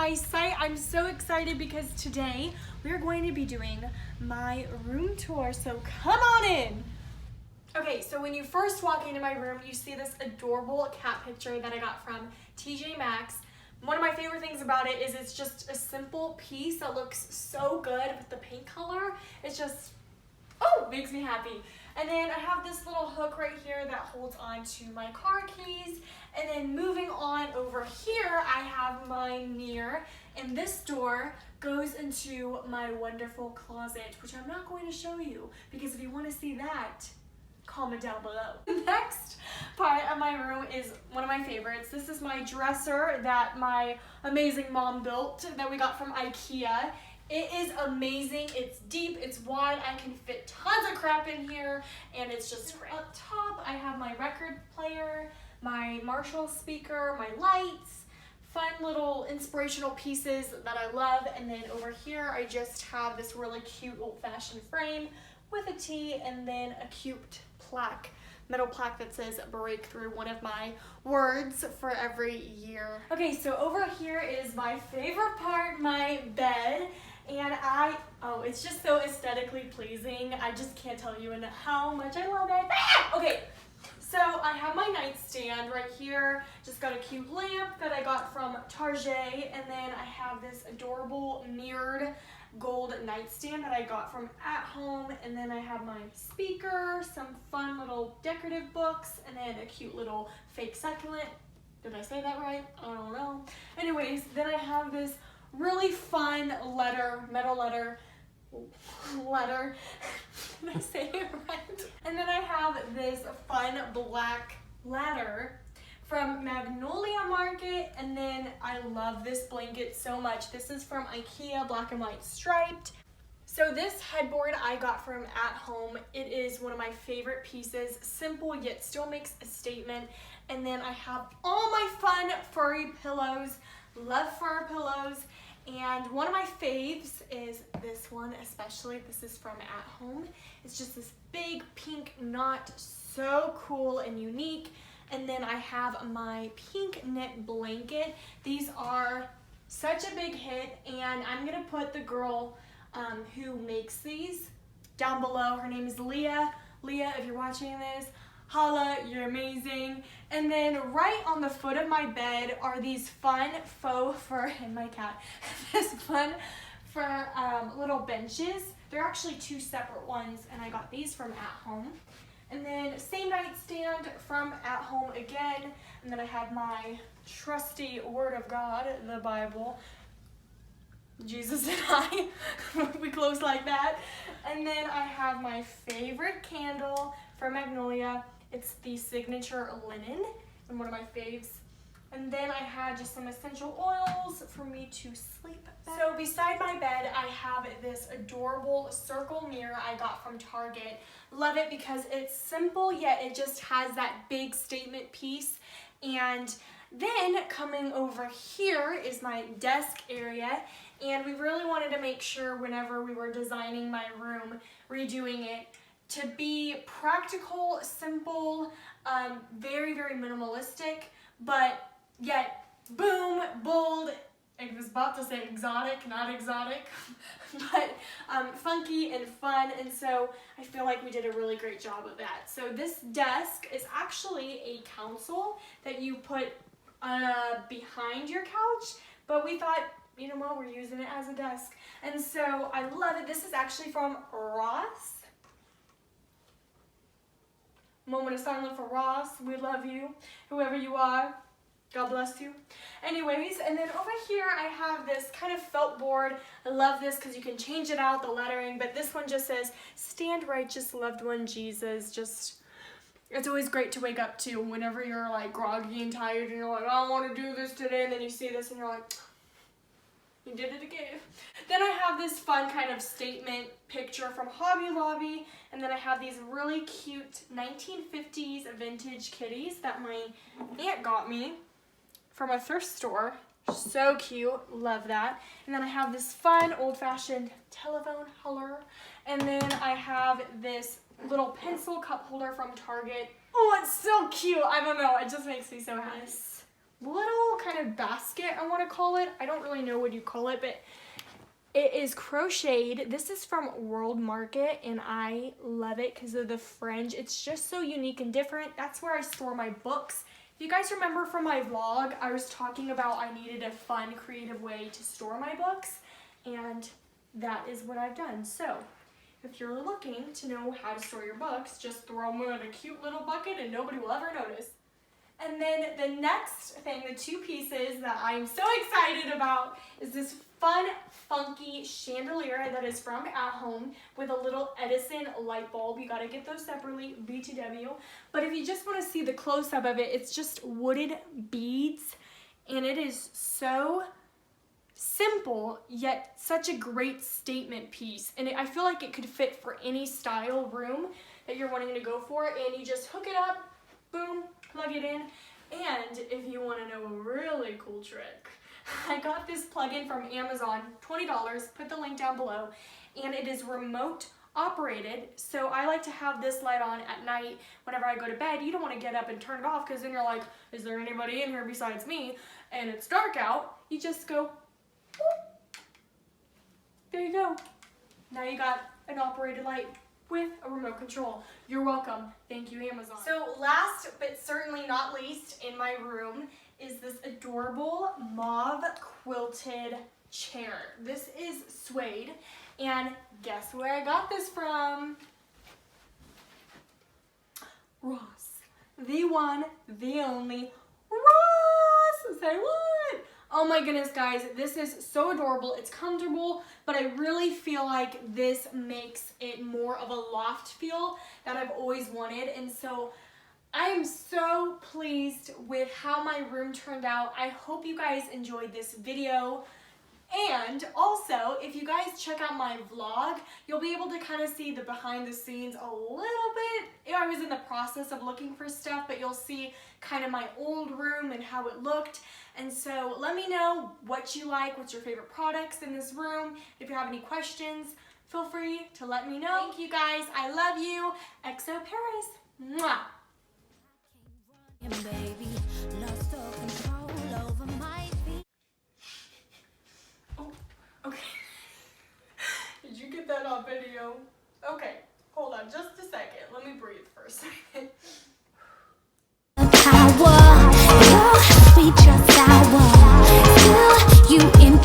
my site. I'm so excited because today we're going to be doing my room tour, so come on in. Okay, so when you first walk into my room, you see this adorable cat picture that I got from TJ Maxx. One of my favorite things about it is it's just a simple piece that looks so good with the pink color. It's just, makes me happy. And then I have this little hook right here that holds on to my car keys. And then moving on over here, I have my mirror. And this door goes into my wonderful closet, which I'm not going to show you because if you want to see that, comment down below. The next part of my room is one of my favorites. This is my dresser that my amazing mom built that we got from IKEA. It is amazing. It's deep, it's wide, I can fit tons of crap in here, and it's just great. Up top, I have my record player, my Marshall speaker, my lights, fun little inspirational pieces that I love, and then over here I just have this really cute old-fashioned frame with a T and then a cute plaque, metal plaque that says breakthrough, one of my words for every year. Okay, so over here is my favorite part, my bed. And it's just so aesthetically pleasing. I just can't tell you how much I love it. Okay, so I have my nightstand right here. Just got a cute lamp that I got from Target. And then I have this adorable mirrored gold nightstand that I got from At Home. And then I have my speaker, some fun little decorative books, and then a cute little fake succulent. Did I say that right? I don't know. Anyways, then I have this really fun metal letter. Did I say it right? And then I have this fun black ladder from Magnolia Market, and then I love this blanket so much. This is from IKEA, black and white striped. So this headboard I got from At Home. It is one of my favorite pieces, simple yet still makes a statement. And then I have all my fun furry pillows, love fur pillows. And one of my faves is this one especially. This is from At Home. It's just this big pink knot, so cool and unique. And then I have my pink knit blanket. These are such a big hit, and I'm gonna put the girl who makes these down below. Her name is Leah. Leah, if you're watching this, holla, you're amazing. And then right on the foot of my bed are these fun faux fur, and my cat, this fun fur little benches. They're actually two separate ones, and I got these from At Home. And then same nightstand from At Home again. And then I have my trusty Word of God, the Bible. Jesus and I, we close like that. And then I have my favorite candle from Magnolia. It's the signature linen, and one of my faves. And then I had just some essential oils for me to sleep better. So beside my bed, I have this adorable circle mirror I got from Target. Love it because it's simple, yet it just has that big statement piece. And then coming over here is my desk area. And we really wanted to make sure whenever we were designing my room, redoing it, to be practical, simple, very, very minimalistic, but yet, boom, bold. I was about to say exotic, not exotic, but funky and fun, and so I feel like we did a really great job of that. So this desk is actually a console that you put behind your couch, but we thought, you know what, we're using it as a desk. And so I love it. This is actually from Ross. Moment of silence for Ross. We love you, whoever you are. God bless you. Anyways, and then over here I have this kind of felt board. I love this because you can change it out, the lettering, but this one just says, "Stand righteous, loved one, Jesus." Just, it's always great to wake up to whenever you're like groggy and tired and you're like, I don't want to do this today, and then you see this and you're like, you did it again. Then I have this fun kind of statement picture from Hobby Lobby, and then I have these really cute 1950s vintage kitties that my aunt got me from a thrift store. So cute, love that. And then I have this fun old-fashioned telephone holder, and then I have this little pencil cup holder from Target. Oh, it's so cute. I don't know, it just makes me so happy. little kind of basket, I want to call it. I don't really know what you call it, but it is crocheted. This is from World Market, and I love it because of the fringe. It's just so unique and different. That's where I store my books. If you guys remember from my vlog, I was talking about I needed a fun, creative way to store my books, and that is what I've done. So if you're looking to know how to store your books, just throw them in a cute little bucket and nobody will ever notice. And then the next thing, the two pieces that I'm so excited about, is this fun, funky chandelier that is from At Home with a little Edison light bulb. You gotta get those separately, BTW. But if you just wanna see the close-up of it, it's just wooded beads, and it is so simple, yet such a great statement piece. And I feel like it could fit for any style room that you're wanting to go for, and you just hook it up, boom, plug it in. And if you want to know a really cool trick, I got this plug-in from Amazon, $20, put the link down below, and it is remote operated. So I like to have this light on at night whenever I go to bed. You don't want to get up and turn it off because then you're like, is there anybody in here besides me? And it's dark out. You just go, whoop. There you go. Now you got an operated light with a remote control. You're welcome. Thank you, Amazon. So last but certainly not least in my room is this adorable mauve quilted chair. This is suede, and guess where I got this from? Ross. The one, the only Ross. Say what? Oh my goodness, guys, this is so adorable. It's comfortable, but I really feel like this makes it more of a loft feel that I've always wanted. And so I'm so pleased with how my room turned out. I hope you guys enjoyed this video. And also, if you guys check out my vlog, you'll be able to kind of see the behind the scenes a little bit. I was in the process of looking for stuff, but you'll see kind of my old room and how it looked. And so let me know what you like, what's your favorite products in this room. If you have any questions, feel free to let me know. Thank you guys. I love you. XO Paris. Mwah. Oh, okay. Did you get that on video? Okay, hold on just a second. Let me breathe for a second. Power, you're sweet, just sour. Still, you in